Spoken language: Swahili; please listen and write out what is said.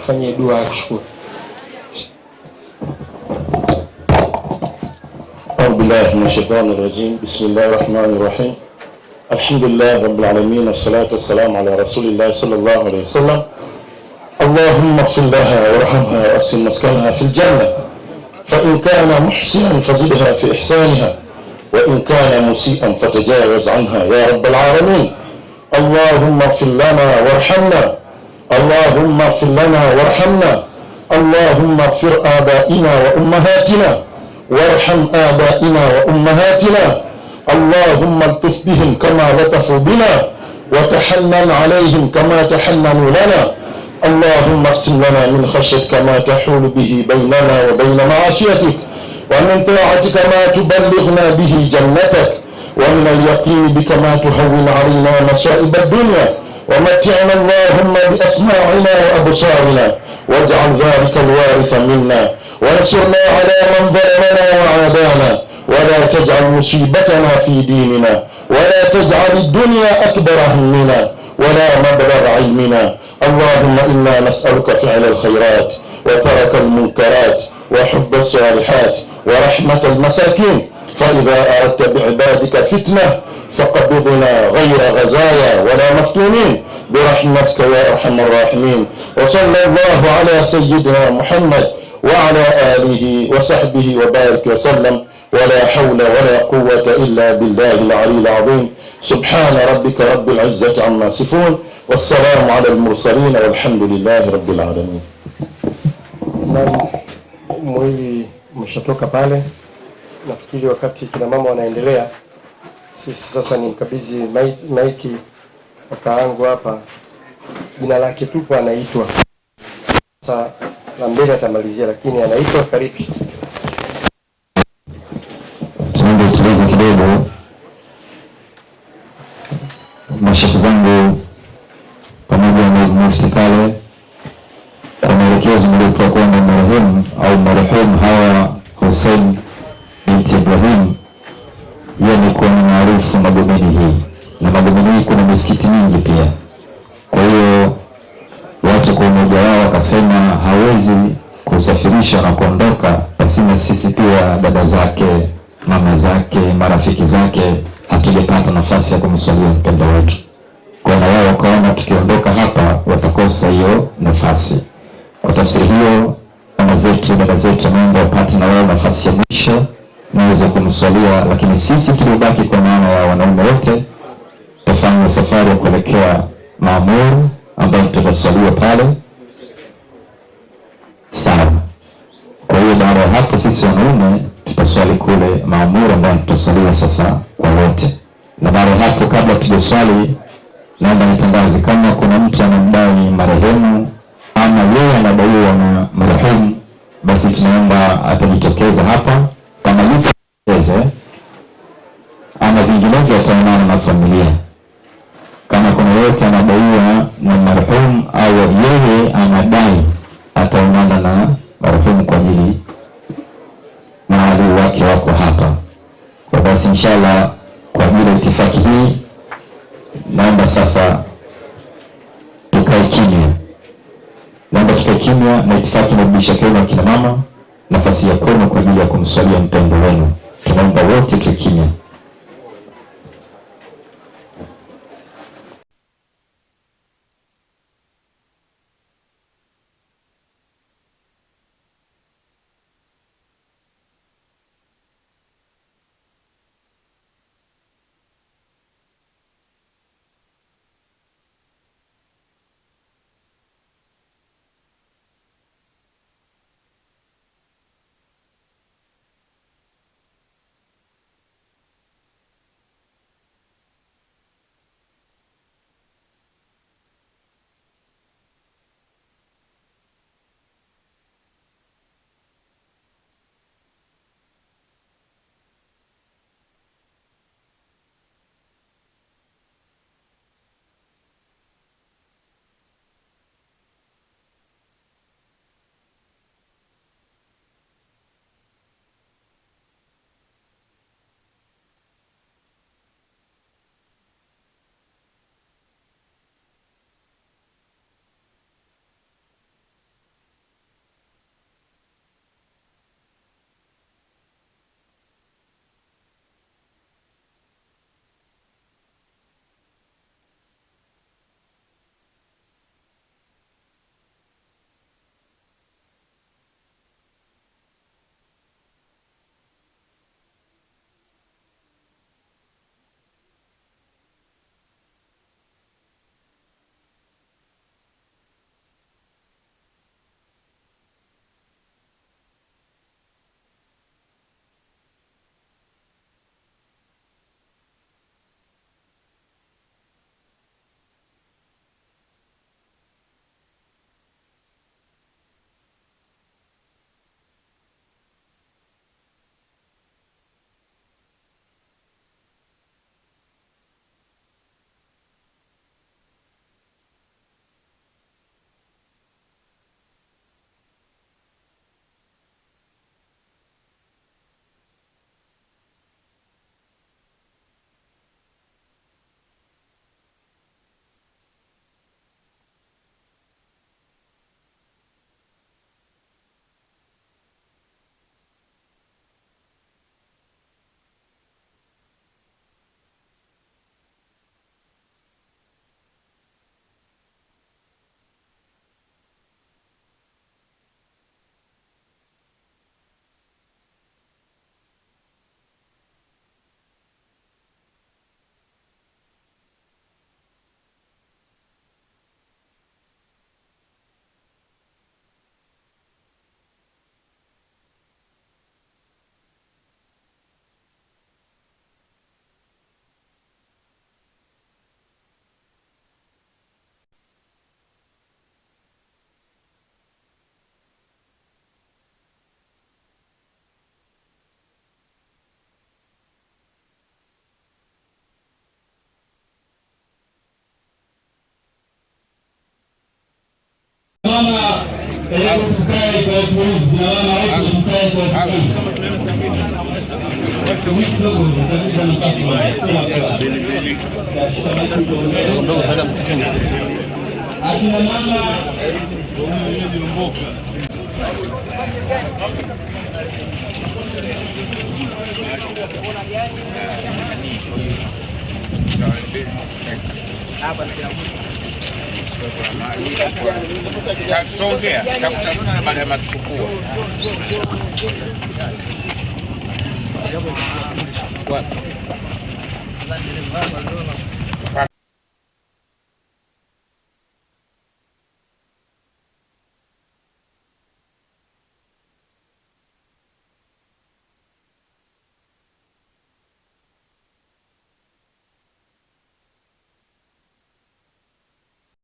atufanyie dua ya kushukuru. أعوذ بالله من الشيطان الرجيم. بسم الله الرحمن الرحيم. الحمد لله رب العالمين، والصلاة والسلام على رسول الله صلى الله عليه وسلم. اللهم اغفر لها وارحمها وأحسن مسكنها في الجنة، فإن كان محسنا فزدها في إحسانها، وإن كان مسيئا فتجاوز عنها يا رب العالمين. اللهم اغفر لنا وارحمنا، اللهم اغفر لنا وارحمنا، اللهم اغفر آبائنا وأمهاتنا، وارحم آبائنا وأمهاتنا، اللهم الطف بهم كما لطفوا بنا، وتحنن عليهم كما تحننوا لنا. اللهم اقسم لنا من خشيتك ما تحول به بيننا وبين معصيتك، ومن طاعتك ما تبلغنا به جنتك، ومن اليقين بك ما تهون علينا مصائب الدنيا، ومتعنا اللهم بأسماعنا وأبصارنا، واجعل ذلك الوارث منا، وانصرنا على من ظلمنا وعادانا، ولا تجعل مصيبتنا في ديننا، ولا تجعل الدنيا أكبر همنا ولا مبلغ علمنا. اللهم إنا نسألك فعل الخيرات وترك المنكرات وحب الصالحات ورحمة المساكين، فإذا أردت بعبادك فتنة فقبضنا غير غزايا ولا مفتونين برحمتك يا أرحم الراحمين. وصلى الله على سيدنا محمد وعلى آله وصحبه وبارك وسلم، ولا حول ولا قوة إلا بالله العلي العظيم. سبحان ربك رب العزة عما يصفون، والسلام على المرسلين، والحمد لله رب العالمين. Mwili umeshatoka pale. Nafikiri wakati kina mama wanaendelea, sisi sasa ni mkabidhi maiki kakaangu hapa, jina lake tupo anaitwa, sasa la mbele atamalizia, lakini anaitwa karibu. Tunaomba utulivu kidogo. Mashehe zangu pamoja na mufti pale kwa maelekezo mliokuwa kwamba marehemu au marehemu Hawa Hussein binti Ibrahim, yeye alikuwa ni maarufu Magomeni hii, na Magomeni hii kuna misikiti mingi pia. Kwa hiyo watu kwa umoja wao wakasema hawezi kusafirisha na kuondoka, basi na sisi pia dada zake, mama zake, marafiki zake hatujapata nafasi ya kumswalia mpendo wetu. Kwa na wao wakaona tukiondoka hapa watakosa hiyo nafasi. Kwa tafsiri hiyo, mama zetu, dada zetu, Mungu wapate na wao nafasi ya mwisho naweza kumswalia, lakini sisi tuliobaki kwa maana ya wanaume wote tufanye safari ya kuelekea Maamur ambayo tutaswaliwa pale. Sawa. Kwa hiyo baada ya hapo sisi wanaume tutaswali kule Maamur ambayo tutaswaliwa sasa kwa wote. Na baada ya hapo, kabla tujaswali, naomba nitangaze kama kuna mtu anamdai marehemu ama yeye anadaiwa na marehemu, basi tunaomba atajitokeza hapa kama yuko ama vinginevyo ataonana na familia. Kama kuna yote anadaiwa na marehemu au yeye anadai, ataonana na marehemu kwa ajili mahali wake wako hapa. Kwa basi inshallah, kwa ajili ya itifaki hii naomba sasa tukae kimya. Naomba tukae kimya na itifaki inarudisha kwenu kina mama nafasi ya kwenu kwa ajili ya kumswalia mpendo wenu. Tunaomba wote tukae kimya. Tukae kwa utulivu, na mama wote tukae kwa utulivu. Akina mama Tutaongea tutakutana baada ya masikukuu. Wapi?